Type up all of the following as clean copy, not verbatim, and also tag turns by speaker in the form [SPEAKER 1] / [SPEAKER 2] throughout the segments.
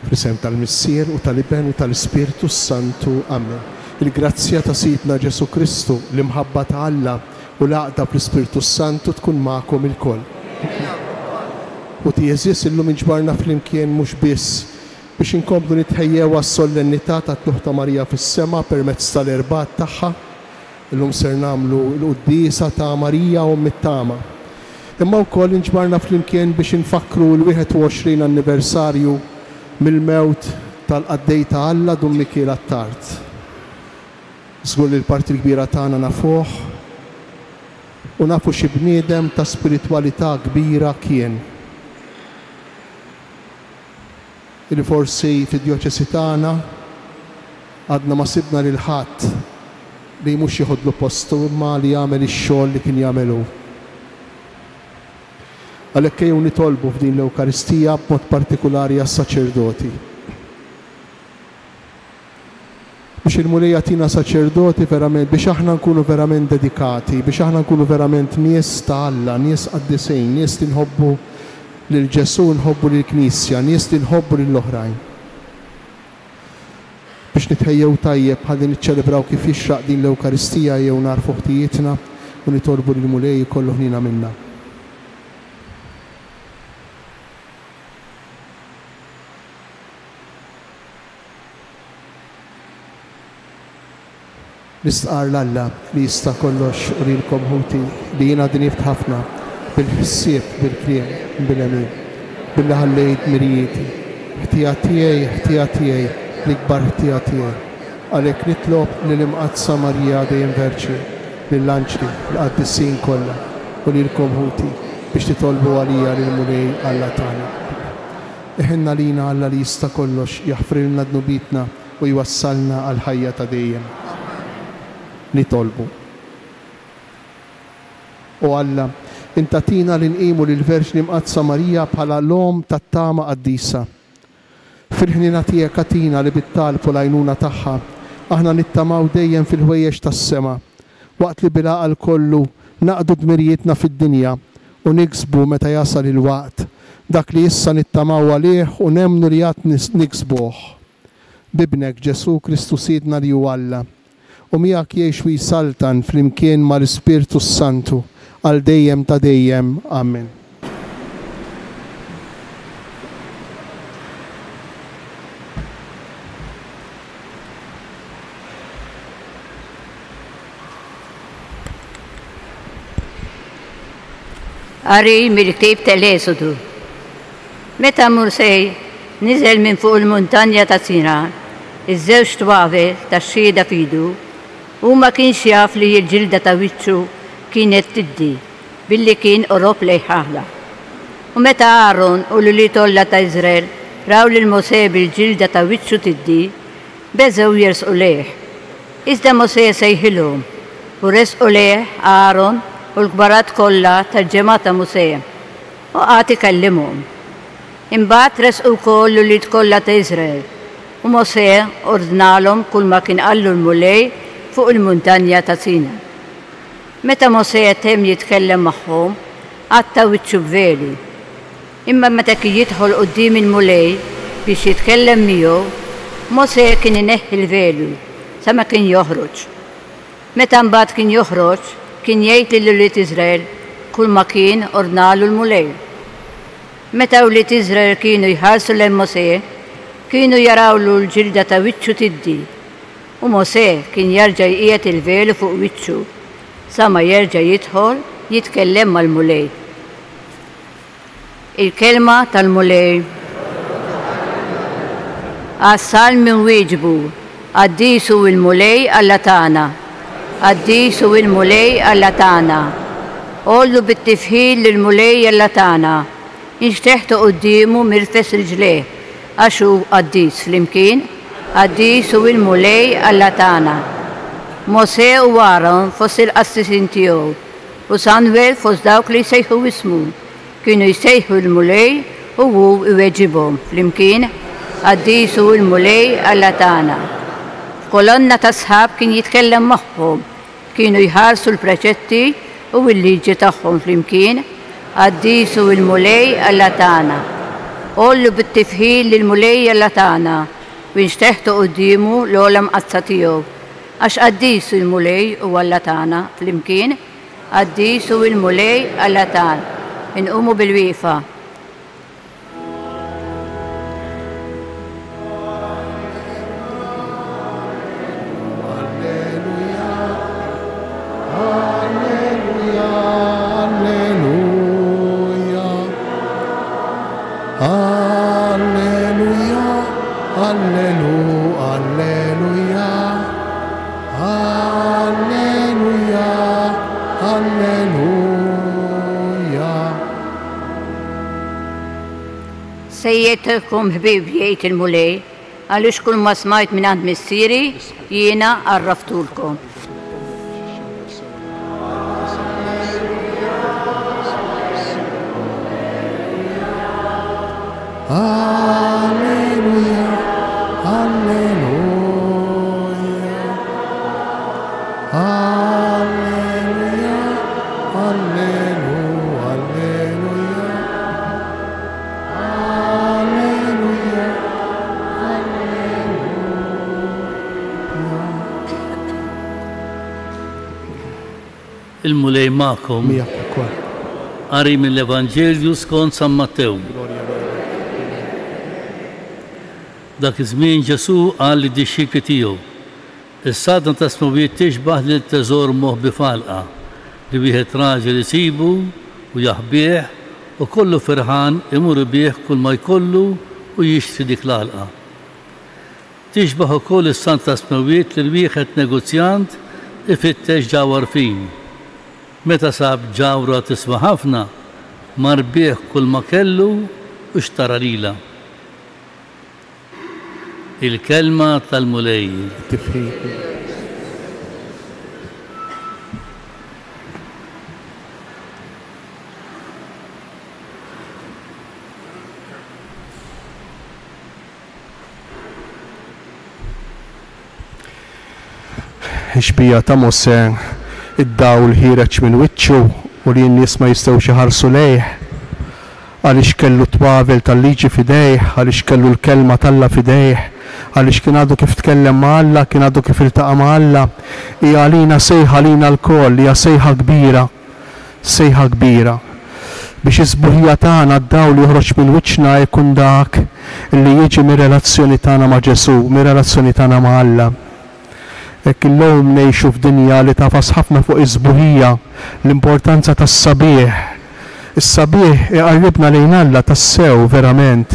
[SPEAKER 1] Fl-isem tal-Missier u tal-Iben u tal-Ispiritu Santu. Amen. Il-grazzja ta' Sidna Ġesu Kristu, l-imħabba ta' Alla u l-għaqda fl-Ispiritu Santu tkun magħkom ilkoll. U tieżis illum inġbarna flimkien mhux biss biex inkomplu nitħejjew għas-solennità ta' Tluħ ta' Marija fis-sema permezz tal-irbat tagħha. Illum ser nagħmlu l-qudiesa ta' Marija u mit-tama. Imma wkoll inġbarna flimkien biex infakru l-21 anniversarju mill-mewt tal-qaddej ta' Alla Dum Mikiela t-Tard. Żgur li l-parti l-kbira tagħna nafuh u nafu xi bniedem ta' spiritwalità kbira kien. Ili forsi fid-djoċesi tagħna għadna ma sibna lil ħadd li mhux jieħodlu postu imma li jagħmel ix-xogħol li kien jagħmelu. Għalhekk ejjew nitolbu f'din l-Ewkaristija b'mod partikulari għas-saċerdoti. Biex il-Mulej jagħtina saċerdoti verament, biex aħna nkunu verament dedikati, biex aħna nkunu verament nies ta' Alla, nies qaddisejn, nies li nħobbu lil Ġesu, nħobbu lil Knisja, nies li nħobbu lil oħrajn. Biex nitħejjew tajjeb ħalli niċċelebraw kif jixraq din l-Ewkaristija jew narfu ħtijietna u nitolbu lil Mulej jkollu ħnina minna. Nistqar l-Alla li jista' kollox u lilkom ħuti li jiena din jift ħafna bil-ħsieb, bil-kliem, bil-emin, billi ħallejt mirjieti. Ħtija tiegħi, l-ikbar ħtija tiegħi. Għalhekk nitlob lill-imqazza Marija dejjem Verċi, lill-anġli, l-qaddissin kollha u lilkom ħuti biex titolbu għalija lill-Mulej Alla tagħna. Iħinna lina Alla li jista' kollox jaħfrilna dnubitna u jwassalna għal ħajja ta' dejjem. Nitolbu. U Alla, intatina l-inqimu lill-Verġni Mqazza Marija bħala l-om tat-tama qaddisa. Fil-ħnina tiegħek atina li bit-talbu l-għajnuna tagħha, aħna nittamaw dejjem fil-ħwejjeġ tas-sema, waqt li bil-għaqal kollu naqdu dmirijietna fid-dinja u niksbu meta jasal il-waqt dak li issa nittamaw għalih u nemnu li għad niksbuh. Bibnek Ġesu Kristu Sidna li hu Alla, u miegħek jgħix u jsaltan flimkien mal-Ispiritu Santu għal dejjem ta' dejjem. Amen.
[SPEAKER 2] Qari mill-ktieb tal-Esodu. Meta Mursej niżel minn fuq il-muntanja ta' Sinaj, iż-żewġ twabel tax-xhieda f'idu, u ma kienx jaf li l-ġilda ta' wiċċu kienet tiddi billi kien qorob lejħaħla. U meta Aaron u l-li tolla ta' Iżrael raw li Mosè bil-ġilda ta' wiċċu tiddi, beżew jersqu lejh. Iżda Mosè sejħilhom u resqu lejh Aaron u l-kbarat kollha tal-ġemaa ta' Mosè u qagħad ikellimhom. Imbagħad resqu wkoll l-li kollha ta' Iżrael u Mosè ordnalhom kull ma kien qallu l-Mulej fuq il-muntanja ta' Sinaj. Meta Mosè temm jitkellem magħhom, għatta wiċċu b'velu. Imma meta kien jidħol quddiem il-Mulej biex jitkellem miegħu, Mosè kien ineħħi l-velu sa ma kien joħroġ. Meta mbagħad kien joħroġ, kien jgħid lil wlied Iżrael kull ma kien ordnalu l-Mulej. Meta wlied Iżrael kienu jħarsu lejn Mosè, kienu jarawlu l-ġilda ta' wiċċu tiddi. U Mosè kien jerġa' jqiegħed il-velu fuq wiċċu sa ma jerġa' jidħol jitkellem mal-Mulej. Il-kelma tal-Mulej. Għas-salmi nwieġbu, qaddisu il-Mulej Alla tagħna, qaddisu il-Mulej Alla tagħna. Ollu bit-tifħil lill-Mulej Alla tagħna, inxteħtu quddiemu mirfes riġlejh għax hu qaddis flimkien. Qaddisu il-Mulej Alla tagħna. Mosè u Aaron fost il-qassisin tiegħu u Samuel fost dawk li jsejħu ismu. Kienu jsejħu l-Mulej u hu iweġibhom flimkien. Qaddisu il-Mulej Alla tagħna. F'kolonna ta' sħab kien jitkellem magħhom. Kienu jħarsu l-preċetti u l-liġi tagħhom flimkien. Qaddisu il-Mulej Alla tagħna. قول بالتفهيل للمولي اللي تانا وانشتحت قديمه لولا مقصتيو أش قديسو المولي ولا تانا فلمكين قديسو المولي اللي تان نقوموا بالويفة. سيدكم حبيبيات المولي قالوش كل ما سمعت من عند مسيري يينا عرفتولكم.
[SPEAKER 1] هاليلويا هاليلويا هاليلويا هاليلويا هاليلويا
[SPEAKER 3] المولي معكم قاري من الإفانجيليو skont San Mattew. Dak iż-żmien Ġesu qal lid-dixxikli tiegħu: is-sadna ta' smowiet tixbaħ lil teżor moħbi falqa li wieħed raġel isibu u jaħbih u kollu ferħan imur bih kull ma jkollu u jixtri dik l-għalqa. Tixbaħ ukoll is-sant ta' smowiet lil wieħed negozjant ifittex ġawar fin. Meta sab ġawra tiswa ħafna mar bih kull ma kellu u xtara lila. Il-kelma tal-mulej.
[SPEAKER 1] Ixbija ta' Mose id-dawl ħireġ minn wiċċu u li n-nies ma jistgħux iħarsu lejh għaliex kellu twavel tal-liġi fidejh, għaliex kellu l-kelma talla fidejh, għaliex kien għadu kif tkellem ma' Alla, kien għadu kif iltaqa' ma' Alla. Hija għalina sejħa lina l-koll, hija sejħa kbira biex iż-sbuħija tagħna d-dawl li joħroġ minn wiċċna jkun dak li jiġi mir-relazzjoni tagħna ma' Ġesu, mir-relazzjoni tagħna ma' Alla. Hekk illum ngħixu f'dinja li tafas ħafna fuq iż-sbuħija, l-importanza tas-sabiħ. Is-sabiħ iqarribna lejn Alla tassew verament.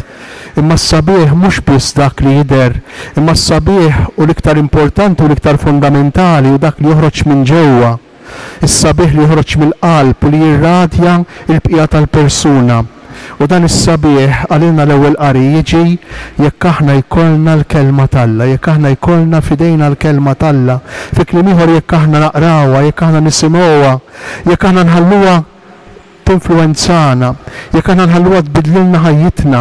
[SPEAKER 1] Imma s-sabiħ mhux biss dak li jidher, imma s-sabiħ u l-iktar importanti u l-iktar fundamentali u dak li joħroġ minn ġewwa. Is-sabiħ li joħroġ mill-qalb u li jirradja l-bqija tal-persuna. U dan is-sabiħ għalina l-ewwel qari jiġi jekk aħna jkollna l-kelma talla, jekk aħna jkollna fidejna l-kelma talla, fi kliem ieħor jekk aħna naqrawha, jekk aħna nisimgħuha, jekk aħna nħalluha tinfluwenzana, jekk aħna nħalluha tbidlilna ħajjitna,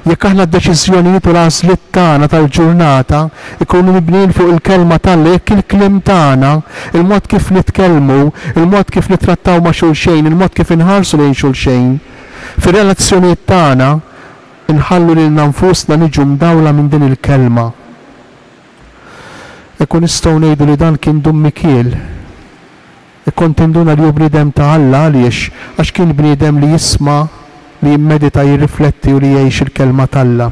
[SPEAKER 1] jekk aħna d-deċiżjonijiet u l-għażliet tagħna tal-ġurnata ikunu mibnijin fuq il-kelma talla, jekk il-kliem tagħna, il-mod kif nitkellmu, il-mod kif nittrattaw ma' xulxejn, il-mod kif inħarsu lejn xulxejn. Fir-relazzjonijiet tagħna inħallu lilna nfusna niġu mdawla minn din il-kelma. Ikun nistgħu ngħidu li dan kien dum Mikiel. Ikun tinduna li hu bniedem ta' Alla għaliex għax kien bniedem li jisma' li jimmedita jirrifletti u li jgħix il-kelma talla.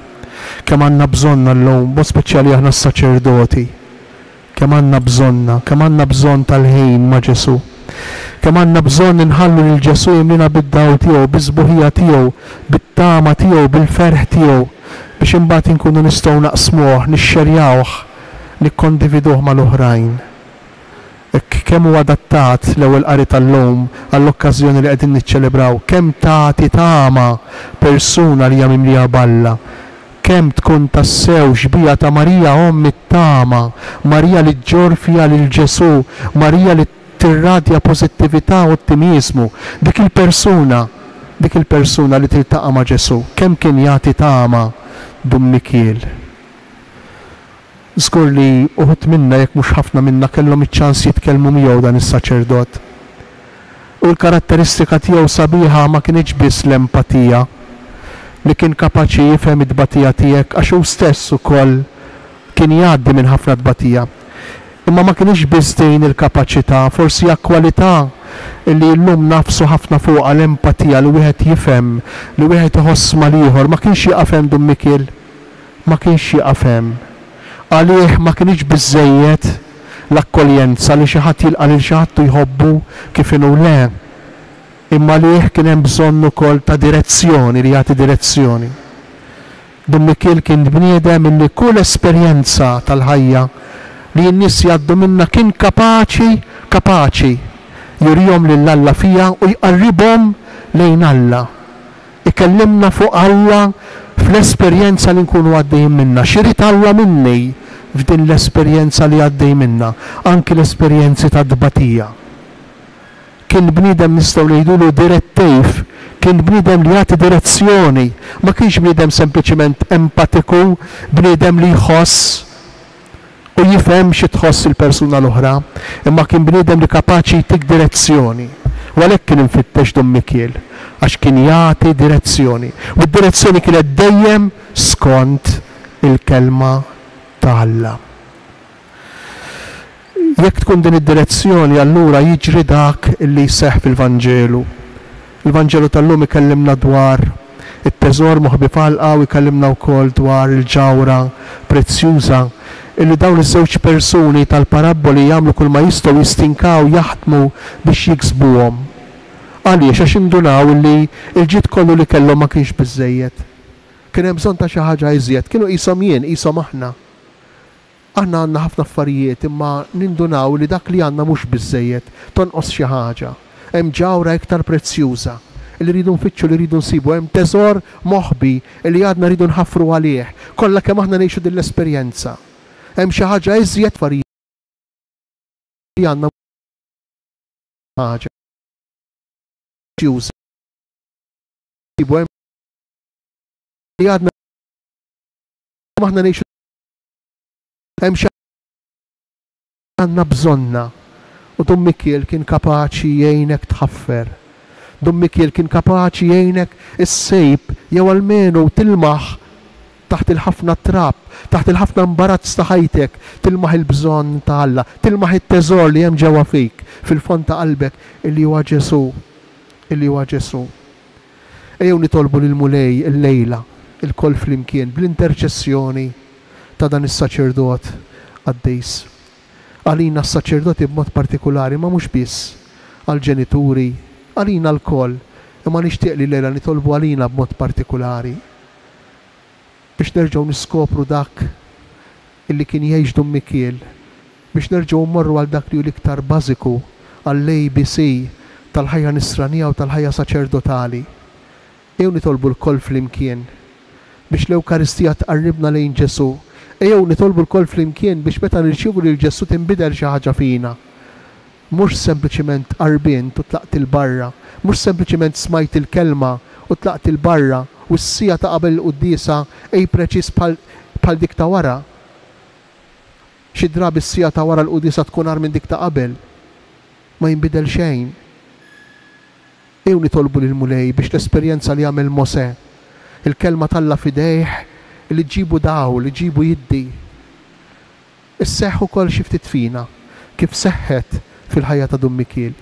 [SPEAKER 1] Kemm għandna bżonna llum, bo speċjali aħna s-saċerdoti. Kemm għandna bżonn tal-ħin ma' Ġesu. Kemm għandna bżonn inħallu lil Ġesu jimlina bid-dawl tiegħu, biż-sbuħija tiegħu, bit-tama tiegħu, bil-ferħ tiegħu biex imbagħad inkunu nistgħu naqsmuh, nixxerjawh, nikkondividuh mal-oħrajn. Kemm huwa adattat l-ewwel qari tal-lum għall-okkażjoni li qegħdin niċċelebraw, kemm tagħti tama persuna li hija mimlija balla, kemm tkun tassew xbija ta' Marija ommi t-tama, Marija li ġġor fiha lil Ġesu, Marija li tirradja pożittività u ottimizmu, dik il-persuna li tiltaqa' ma' Ġesu, kemm kien jagħti tama dum Mikiel. Żgur li uħud minna jekk mhux ħafna minna kellhom iċ-ċans jitkellmu miegħu dan is-saċerdot. U l-karatteristika tiegħu sabiħa ma kienx biss l-empatija. li kien kapaċi jifhem id-tbatija tiegħek għax hu stess ukoll kien jgħaddi minn ħafna tbatija. Imma ma kienx biss din il-kapaċità, forsi hija kwalità li llum nafsu ħafna fuq l-empatija li wieħed jifhem, li wieħed iħoss mal-ieħor, ma kienx jaqafhem Dum Mikiel, ma kienx jaqafhem. Għalih ma kienx biżżejjed l-akkoljenza li xi ħadd jilqa' lil xi ħadd jħobbu kif inhu le. Imma lih kien hemm bżonn ukoll ta' direzzjoni li jagħti direzzjoni. Dum Mikiel kien bniedem li kull esperjenza tal-ħajja li n-nies jgħaddu minnha kien kapaċi jurihom lil Alla fija u jqarribhom lejn Alla. Ikellimna fuq Alla fl-esperjenza li nkunu għaddejjin minnha. X'irid Alla minni f'din l-esperjenza li għaddej minnha, anki l-esperjenzi ta' tbatija. Kien bniedem nistgħu ngħidulu direttiv, kien bniedem li jagħti direzzjoni, ma kienx bniedem sempliċement empatiku, bniedem li jħoss u jifhem xi tħoss il-persuna l-oħra, imma kien bniedem li kapaċi jtik direzzjoni. U għalhekk kien infittex Dum Mikiel għax kien jagħti direzzjoni. U d-direzzjoni kienet dejjem skont il-kelma ta' Alla. Jekk tkun din id-direzzjoni, allura jiġri dak illi jseħħ fil-Vanġelu. Il-Vanġelu tal-lum ikellimna dwar it-teżor moħbi falqa u jkellimna wkoll dwar il-ġawra prezzjuża illi dawn iż-żewġ persuni tal-paraboli jagħmlu kull ma jistgħu jistinkaw jaħdmu biex jiksbuhom. Għaliex għax indunaw illi l-ġid kollu li kellhom ma kienx biżżejjed. Kien hemm bżonn ta' xi ħaġa iżjed, kienu qishom jien, qishom aħna. Aħna għandna ħafna affarijiet imma nindunaw li dak li għandna mhux biżżejjed, tonqos xi ħaġa. Hemm ġawra iktar prezzjuża li rridu nfittxu li rridu nsibu, hemm teżor moħbi li għadna rridu nħaffru għalih. Kollha kemm aħna ngħixu din l-esperjenza. Hemm xi ħaġa iżjed affarijiet li għandna ħaġa prezzjuża. Sibu hemm li għadna aħna ngħixu hemm xi għandna bżonna. U Dum Mikiel kien kapaċi jgħinek tħaffer. Dum Mikiel kien kapaċi jgħinek issejb jew almenu tilmaħ taħt il-ħafna trab, taħt il-ħafna imbarazz ta' ħajtek, tilmaħ il-bżonn ta' Alla, tilmaħ it-teżor li hemm ġewwa fik fil-fond ta' qalbek illi huwa Ġesu, illi huwa Ġesu. Ejjew nitolbu lil Mulej il-lejla il-koll flimkien bl-interċessjoni ta' dan is-saċerdot Qaddejs. Għalina s-saċerdoti b'mod partikolari, ma mhux biss għal-ġenituri, għalina l-koll, imma nixtieq li lejla nitolbu għalina b'mod partikolari biex nerġgħu niskopru dak illi kien jgħix Dum Mikiel, biex nerġgħu mmorru għal dak li hu l-iktar bażiku għall-ABC tal-ħajja nisranija u tal-ħajja saċerdotali. Ejjew nitolbu l-koll flimkien biex l-Ewkaristija tqarribna lejn Ġesu. Ejjew nitolbu l-koll flimkien biex meta nirċievu lil Ġesu tinbidel xi ħaġa fina. Mhux sempliċement qarbint u tlaqt il-barra, mhux sempliċement smajt il-kelma u tlaqt il-barra u s-sija ta' qabel qudiesa preċiż bħal dik ta' wara. Xi drabi s-sija ta' wara l-qudiesa tkun ar minn dik ta' qabel. Ma jinbidel xejn. Ejjew nitolbu lil Mulej biex l-esperjenza li għamel Mosè, il-kelma talla fidejh li ġibu daw, li ġibu jiddi. Isseħħu kol xi ftit fina kif seħħet fil-ħajja ta' Dum Mikiel.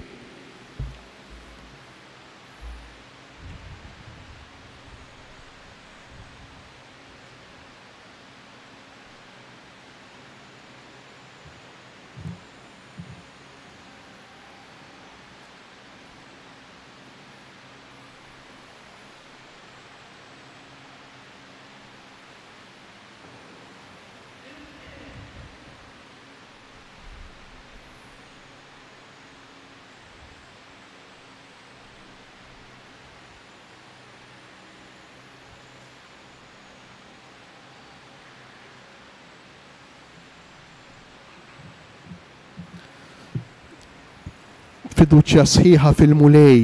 [SPEAKER 1] Fiduċja sħiħa fil-Mulej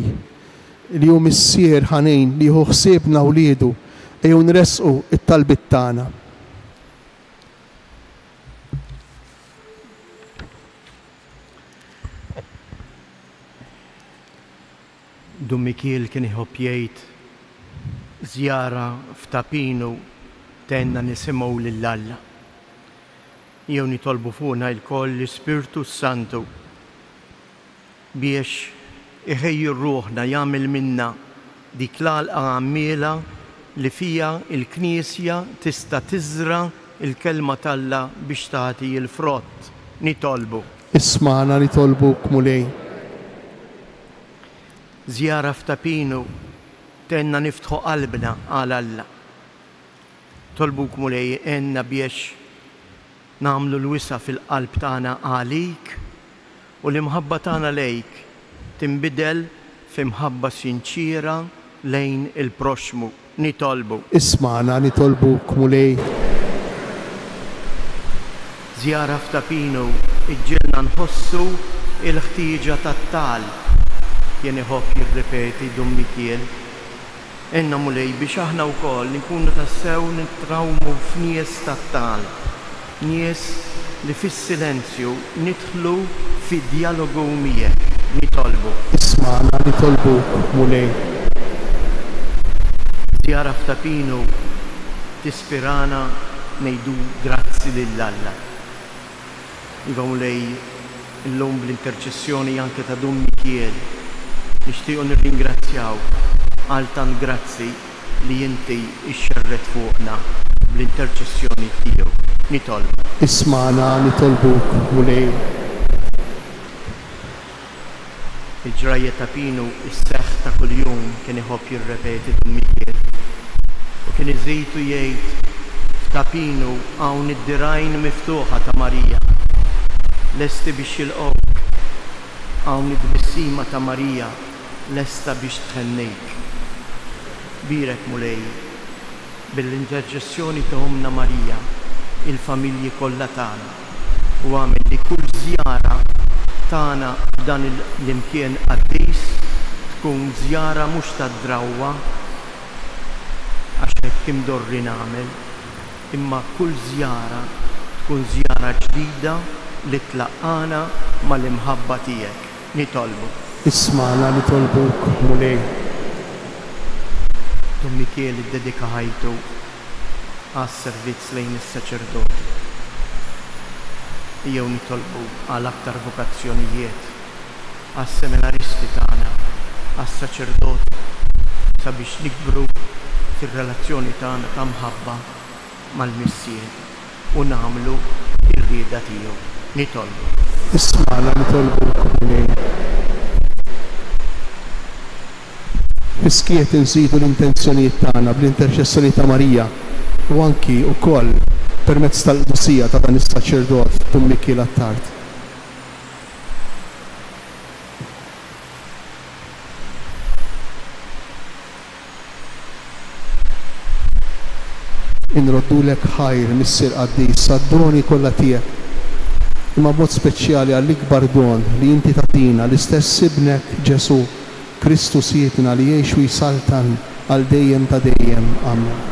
[SPEAKER 1] li hu missier ħanejn li hu ħsiebna wliedu ejjew nresqu it-talbit tagħna.
[SPEAKER 4] Dum Mikiel kien iħobb jgħid Zjara f'Tapinu tenna nisimgħu lill-Alla. Jew nitolbu fuqna l-koll l-Ispirtu Santu biex iħejju ruħna jagħmel minna dik l-għalqa għammiela li fija il-Knisja tista' tiżra il-kelma tal-Alla biex tagħti l-frott. Nitolbu.
[SPEAKER 1] Isma'na nitolbuk mulej.
[SPEAKER 4] Zjara f'Tapinu tenna niftħu qalbna għal Alla. Tolbuk mulej enna biex nagħmlu l-wisa fil-qalb tagħna għalik u l-imħabba tagħna lejk tinbidel f'imħabba sinċira lejn il-proxmu. Nitolbu.
[SPEAKER 1] Isma'na nitolbuk mulej.
[SPEAKER 4] Zjara f'Tapinu iġġielna nħossu il-ħtieġa tat-tal. Jien iħobb jirrepeti Dum Mikiel. Enna mulej biex aħna wkoll nkunu tassew nitrawmu f'nies tat-tal. Nies li fis-silenzju nidħlu fi dialogu miegħek. Nitolbu.
[SPEAKER 1] Isma'na nitolbuk mulej.
[SPEAKER 4] Zjara f'Tapinu tispirana ngħidu grazzi lill-Alla. Iva mulej illum bl-interċessjoni anke ta' Dum Mikiel nixtiequ nirringrazzjaw għal tant grazzi li inti ixxerret fuqna bl-interċessjoni tiegħu. Nitolbu.
[SPEAKER 1] Isma'na nitolbuk mulej.
[SPEAKER 4] Il-ġrajja Tapinu is-seħħ ta' kuljum kien iħobb jirrepeti Dum Mikiel u kien iżidu jgħid f'Tapinu hawn id-dirajn miftuħa ta' Marija lesti biex jilqgħuk, hawn id-bissima ta' Marija lesta biex tħennejk. Birek mulej bil-interċessjoni ta' Omna Marija il-familji kollha tagħna u għamel li kull żjara tagħna f'dan l-imkien qaddis tkun żjara mhux tad-drawwa għax hekk imdorri nagħmel, imma kull żjara tkun żjara ġdida li tlaqqana mal-imħabba tiegħek. Nitolbu.
[SPEAKER 1] Isma'na nitolbuk mulej.
[SPEAKER 4] Dum Mikiel iddedika ħajtu għas-servizz lejn is-saċerdoti. Jew nitolbu għal aktar vokazzjonijiet għas-seminaristi tagħna, għas-saċerdoti sabiex nikbru fir-relazzjoni tagħna ta' mħabba mal-Missier u nagħmlu ir-rieda tiegħu. Nitolbu.
[SPEAKER 1] Isma'na nitolbuk mulej. Fiskiet inżidu l-intenzjonijiet tagħna bl-interċessjoni ta' Marija u anki wkoll permezz tal-qdusija ta' dan is-saċerdot Dum Mikiel Attard. Inroddulek ħajr Missier Qaddis għad-doni kollha tiegħek. Imma b'mod speċjali għall-ikbar don li inti tagħtina l-istess ibnek Ġesu Kristus jietna li jgħix u jsaltan għal dejjem ta' dejjem. Amen.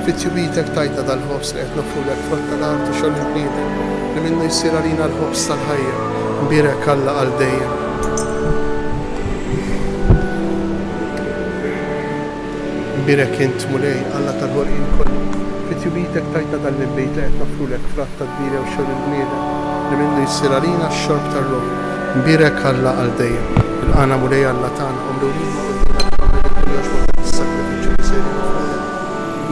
[SPEAKER 1] Fit-tjubitek tajta dal-ħobs li qed nofrulek frott tal-art u xogħol il-bniedem li minnu jsir għalina l-ħobs tal-ħajja. Mbirek Alla għal dejjem. Mbirek int mulej Alla tal-ħolqien kollu. Fit-tjubitek tajta dal-minbejt li qed nofrulek frott tal-kbira u xogħol il-bniedem li minnu jsir għalina x-xorb tar-ruħ. Mbirek Alla għal dejjem. Il-qana mulej Alla tagħna umru lilna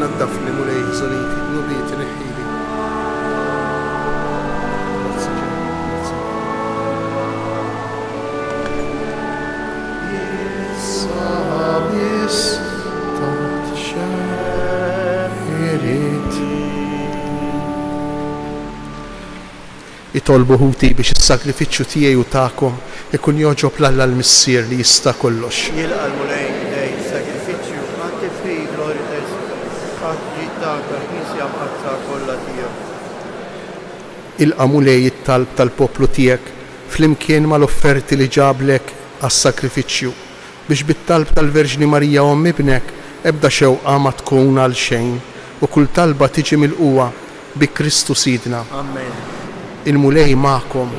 [SPEAKER 1] naddafni mulej żoliti, nubieti neħħili. Grazie. nitolbu ħuti biex is-sagrifiċċju tiegħi u tagħkom ikun joġob l-Alla l-Missier li jista' kollox.
[SPEAKER 4] Jilqa' l-mulej lej sagrifiċċju għad tifri glorites għad ġittak tal-Knisja b'qazza kollha tiegħu.
[SPEAKER 1] Ilqa' mulej it-talb tal-poplu tiegħek flimkien mal-offerti li ġablek għas-sagrifiċċju biex bit-talb tal-Verġni Marija Omm Ibnek ebda xewqa ma tkun għal xejn u kull talba tiġi milquwa bi Kristu Sidna.
[SPEAKER 4] Amen.
[SPEAKER 1] Il-mulej magħkom.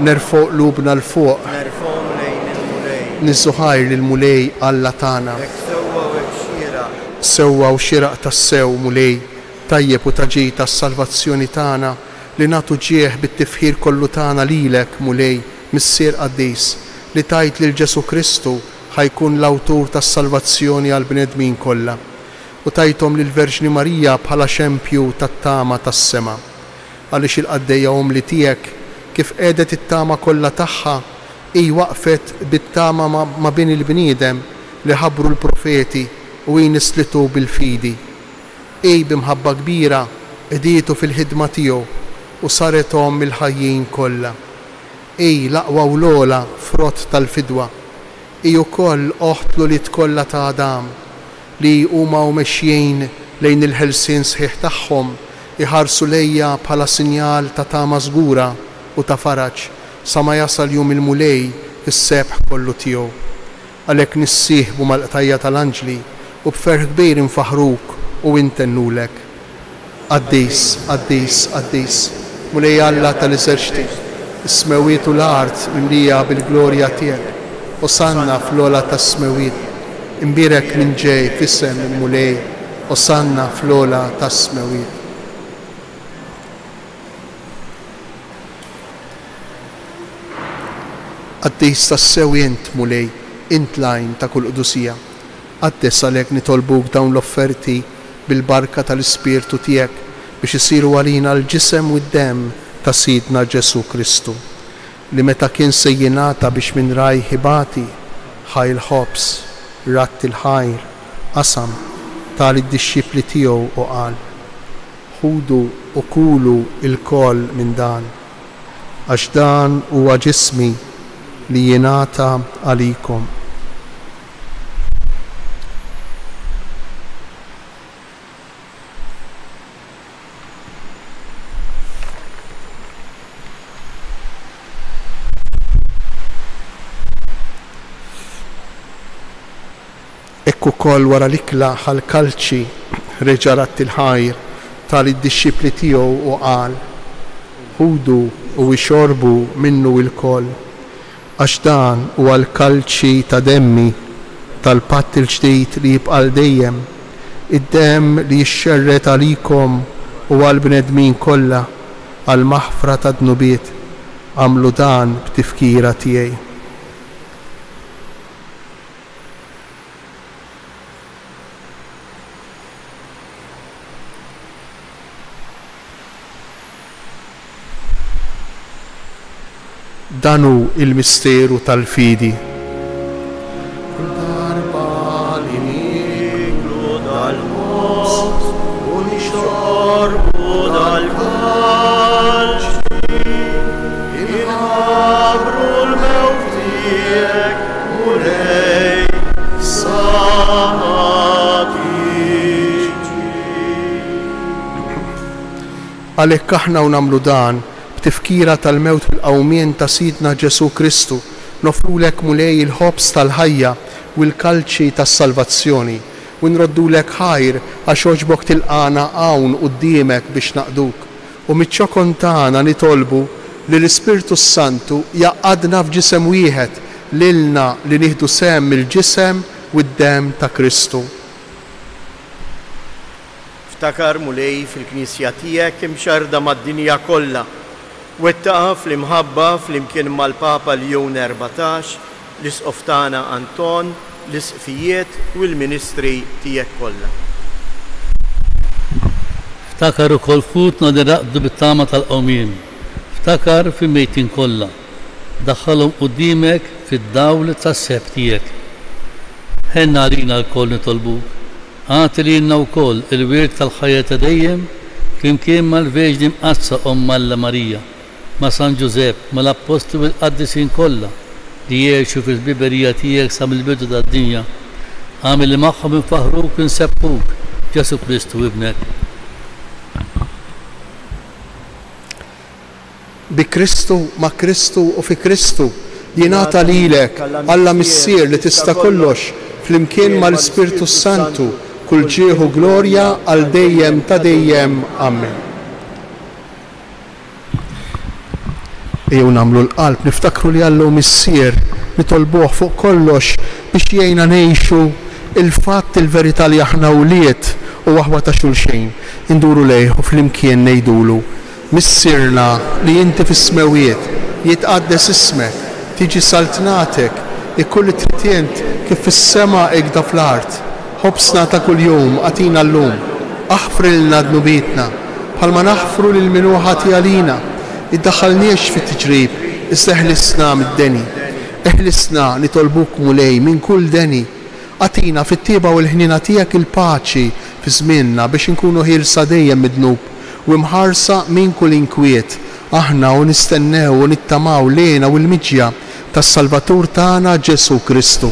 [SPEAKER 1] Nerfgħu qlubna l fuq. Nizzuħajr lill-mulej Alla tagħna. Sewwa u xieraq tas-sew mulej tajjeb u taġi tas-salvazzjoni tagħna li nagħtu ġieħ bit-tifħir kollu tagħna lilek mulej Missier Qaddis li tajt lil Ġesu Kristu ħajkun l-awtur tas-salvazzjoni għall bnedmin kollha u tajthom lil Verġni Marija bħala xempju tat-tama tas-sema għaliex il-qaddejja Omli tiegħek kif qiegħdet it-tama kollha tagħha hi waqfet bit-tama ma' bien il-bniedem li ħabbru l-profeti u jinislitu bil-fidi. Hi b'imħabba kbira qdietu fil-ħidma tiegħu u sarethom mill-ħajjin kollha. Hi l-aqwa u l-ogħla frott tal-fidwa. Hi wkoll oħtlu li tkollha ta' Adam li huma u mexjin lejn il-ħelsien sħiħ tagħhom iħarsu lejja bħala sinjal ta' tama żgura u ta' faraġ sa ma jasal jum il-mulej fis-sebħ kollu tiegħu. Għalhekk nissieħbu mal-qtajja tal-anġli u b'ferħ kbir infaħruk u intennulek. Qaddis, Qaddis, Qaddis, mulej Alla tal-eżerċiti, is-smewiet u l-art mimlija bil-glorja tiegħek, Osanna fl-ola tas-smewiet, imbirek minn ġej f'isem il-mulej, Osanna fl-ola tas-smewiet. Qaddis tas-sew int mulej, int lajn ta' kull qudusija. Qaddis għalhekk nitolbuk dawn l-offerti bil-barka tal-Ispirtu tiegħek biex isiru għalina l-ġisem u d-demm ta' Sidna Ġesu Kristu li meta kien se jingħata biex minn raj ħibati ħajl ħobs ratt il-ħajr qasam tal id-dixxipli tiegħu u qal ħudu u kulu il-koll minn dan għax dan huwa ġismi li jingħata għalikom. Ekku koll wara l-ikla ħal-kalċi reġa' ratt il-ħajr tal-id-dixxipli tiegħu u qal ħudu u ixorbu minnu il-koll għax dan huwa l-kalċi ta' demmi tal-patt il-ġdid li jibqa' dejjem id-demm li jixxerret għalikom u għall-bnedmin kollha għal maħfra ta' dnubiet għamlu dan b'tifkira tiegħi. Danu il-misteru tal-fidi. Darba li niklu dal-mos u nixorbu dal-kalċ inħabru l-mewt tiegħek mulej saħatiġi. Għalhekk aħna u nagħmlu dan b'tifkira tal-mewt bil-qawmien ta' Sidna Ġesu Kristu, nofrulek mulej il-ħobs tal-ħajja u l-kalċi tas-salvazzjoni u nroddulek ħajr għax oġbok tilqana hawn quddiemek biex naqduk u miċ-ċokon tagħna nitolbu li l-Ispirtu Santu jaqadna f'ġisem wieħed lilna li nieħdu sehem il-ġisem u d-demm ta' Kristu.
[SPEAKER 4] Ftakar mulej fil-Knisja tiegħek imxarda mad-dinja kollha. Wettaqa fl-imħabba fl-imkien mal-Papa Ljon 14, l-isqof tagħna Anton, l-isqfijiet u l-ministri tiegħek kollha.
[SPEAKER 3] Ftakar ukoll futna li raqdu bit-tama tal-qawmien. Ftakar fil-mejtin kollha. Daħħalhom quddiemek fid-dawl tas-seb tiegħek. Ħenna għalina l-koll nitolbuk. Għati lilna wkoll il-wirt tal-ħajja ta' dejjem flimkien mal-Verġni Mqazza Omm Alla Marija ma' San Giuseppe, ma' l-apostoli bil-qaddisin kollha li jgħixu fil-biberija tiegħek sa mill-bidu tad-dinja. Għamil li magħhom infaħruk insebbuk Ġesu Kristu ibnek.
[SPEAKER 1] Bi Kristu, ma' Kristu u fi Kristu jingħata lilek Alla Missier li tista' kollox flimkien mal-Ispirtu Santu kull ġieħu glorja għal dejjem ta' dejjem. Amen. Ejjew nagħmlu l-qalb niftakru li Allu Missier nitolbuh fuq kollox biex jgħinna ngħixu il-fatt il-verità li aħna wlied u waħwa ta' xulxejn induru lejh u flimkien ngħidulu Missierna li inti fis-smewiet jitqaddes ismek, tiġi saltnatek, ikulli tritient kif fis-sema ikda fl-art. Ħobsna ta' kuljum għatina llum, aħfrilna dnubietna, bħalma naħfru lil minuħati għalina, iddaħħalniex fit-tiġrib, issa eħlisna mid-deni. Eħlisna nitolbuk mulej minn kull deni. Għatina fit-tieba u l-ħnina tiegħek il-paċi fi żmienna biex inkunu ħielsa dejjem mid-dnub u mħarsa minn kull inkwiet. Aħna u nistennew u nittamaw lejna u l-miġja tas-Salvatur tagħna Ġesu Kristu.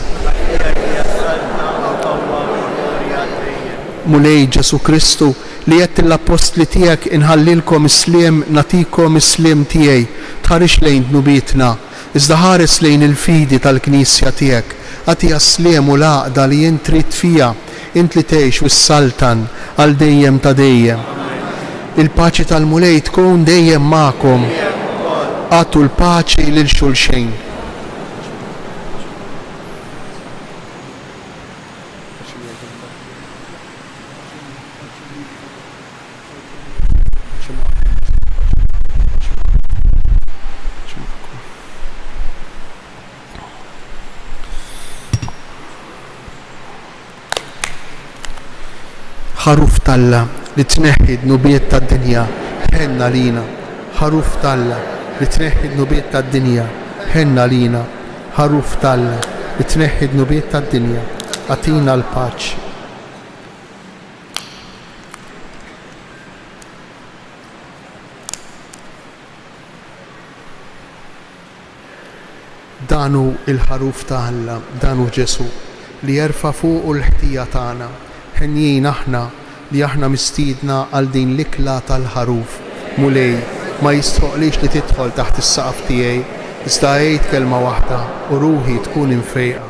[SPEAKER 1] Mulej Ġesu Kristu li qed l-apostli tiegħek inħallilkom isliem natikom isliem tiegħi tħarix lejn dnubietna iżda ħares lejn il-fidi tal-Knisja tiegħek għatija sliem u laqda li jien trid fija int li tgħix wis-saltan għal dejjem ta' dejjem. Il-paċi tal-mulej tkun dejjem magħkom. Għatu l-paċi lil xulxejn. ħaruf Alla li tneħħi d-nubiet tad-dinja ħenna lina. ħaruf Alla li tneħħi d-nubiet tad-dinja ħenna lina. ħaruf Alla li tneħħi d-nubiet tad-dinja għatina l-paċi. Danu il-ħaruf ta' Alla, danu Ġesu li jerfa' fuq l-ħtija tagħna. Ħenjin aħna li aħna mistiedna għal din l-ikla tal-ħaruf. Mulej, ma jistħoqlix li tidħol taħt is-saqaf tiegħi, iżda għid kelma waħda u ruħi tkun infejqa.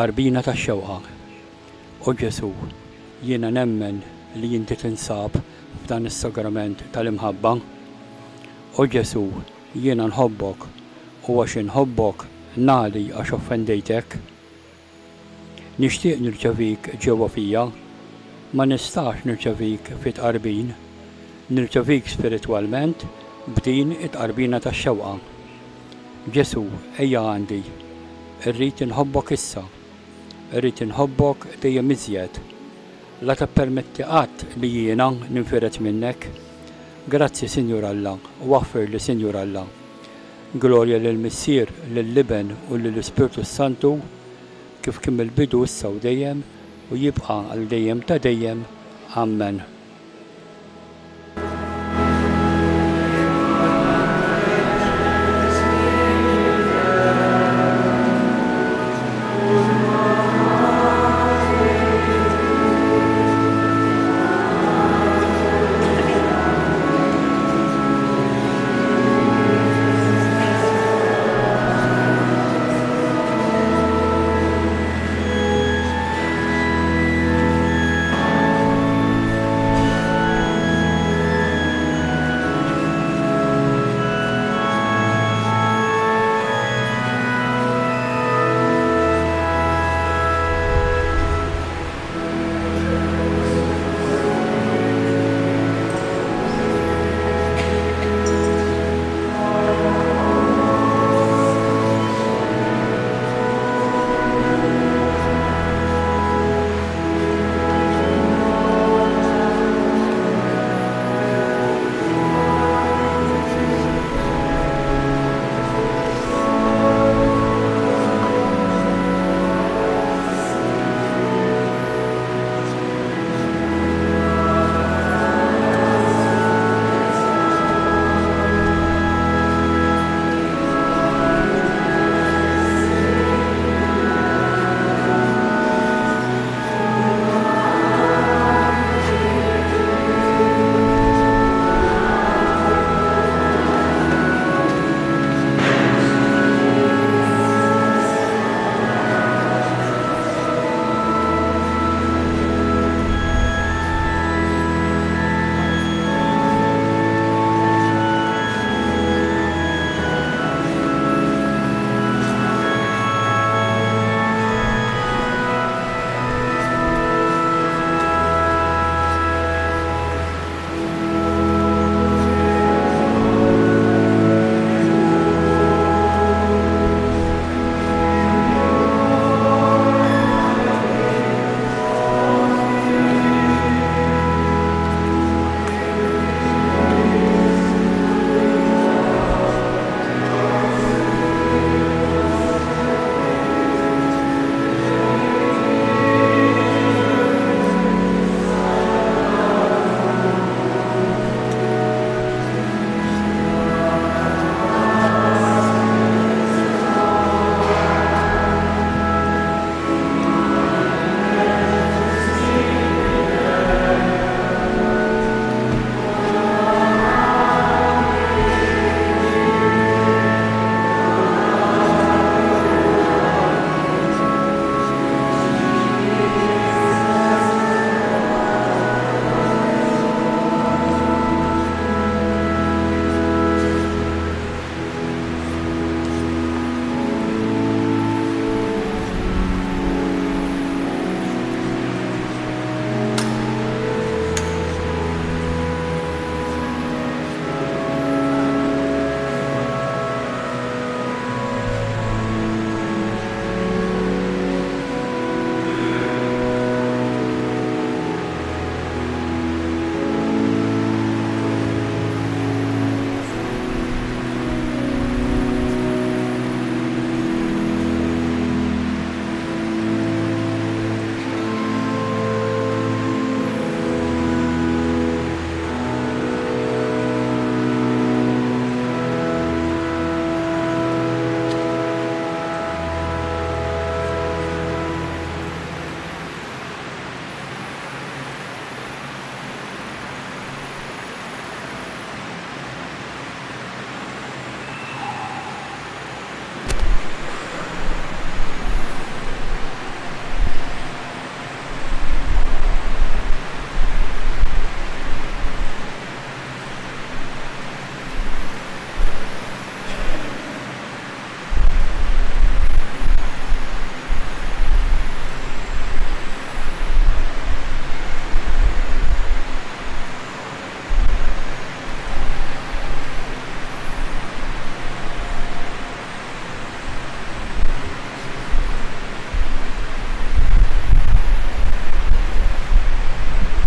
[SPEAKER 5] Qarbina tax-xewqa. U Ġesu, jiena nemmen li inti tinsab f'dan is-sagrament tal-imħabba. U Ġesu, jiena nħobbok u għax inħobbok nagħli għax offendejtek. Nixtieq nirċevik ġewwa fija, ma nistax nirċevik fit-qarbin, nirċevik spiritwalment b'din it-qarbina tax-xewqa. Ġesu, ejja għandi, irrid inħobbok issa. Irrid inħobbok dejjem iżjed. La tappermetti qatt li jiena ninfiret minnek. Grazzi Sinjur Alla u waħfir li Sinjur Alla. Glorja lil Missier, lill-Liben u lill-Ispirtu Santu kif kien il-bidu issa u dejjem u jibqa' għal dejjem ta' dejjem. Amen.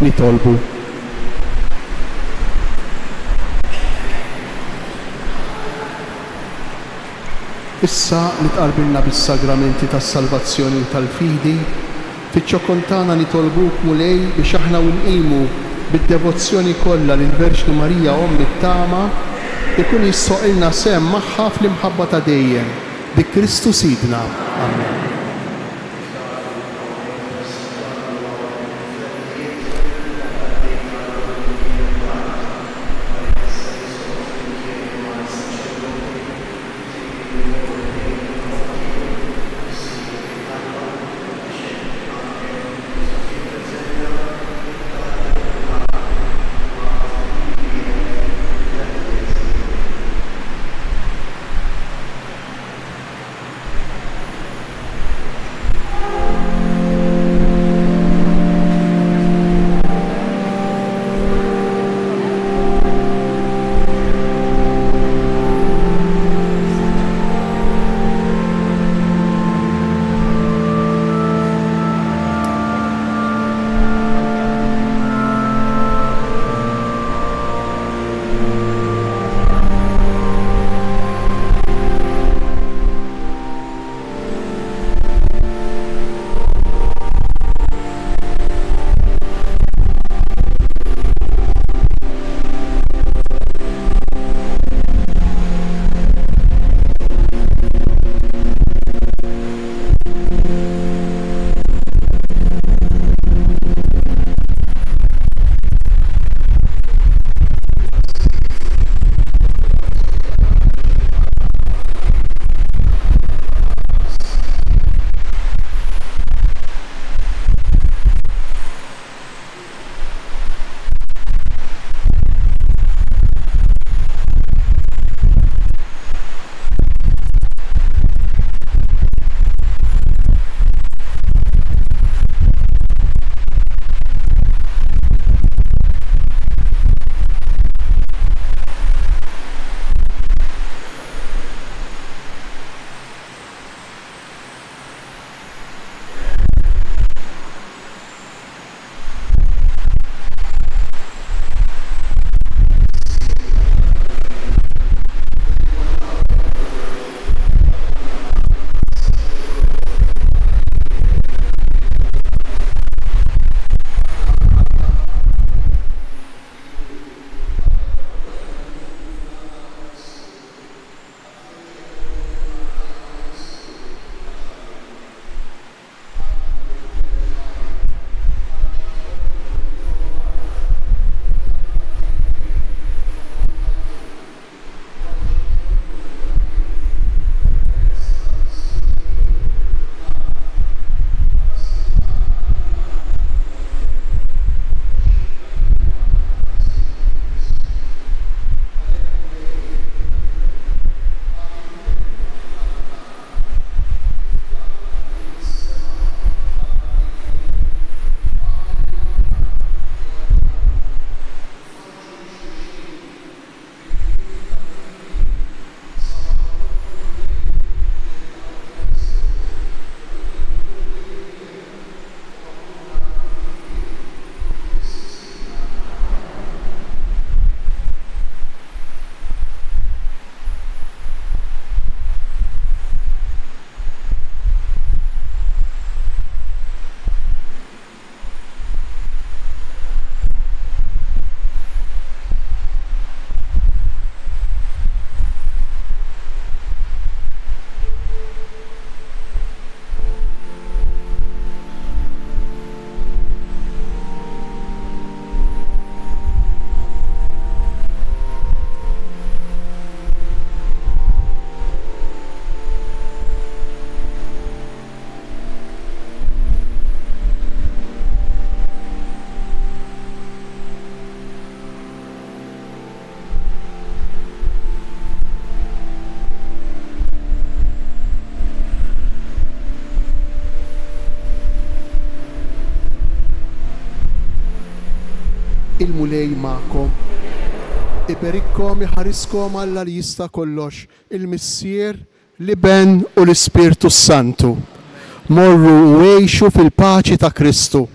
[SPEAKER 1] nitolbu. Issa li tqarbilna bis-sagramenti tas-salvazzjoni u tal-fidi, fiċ-ċokontana nitolbuk mulej biex aħna nqimu bid-devozzjoni kollha lil Verġni Marija Ommi t-Tama ikun jissoqilna sehem magħha fl-imħabba ta' dejjem bi Kristu Sidna. Amen. il-mulej ma'kom. Iberikkom, iħariskom Alla li jista' kollox, il-Missier, l-Iben u l-Ispirtu Santu. Morru u għejxu fil-paċi ta' Kristu.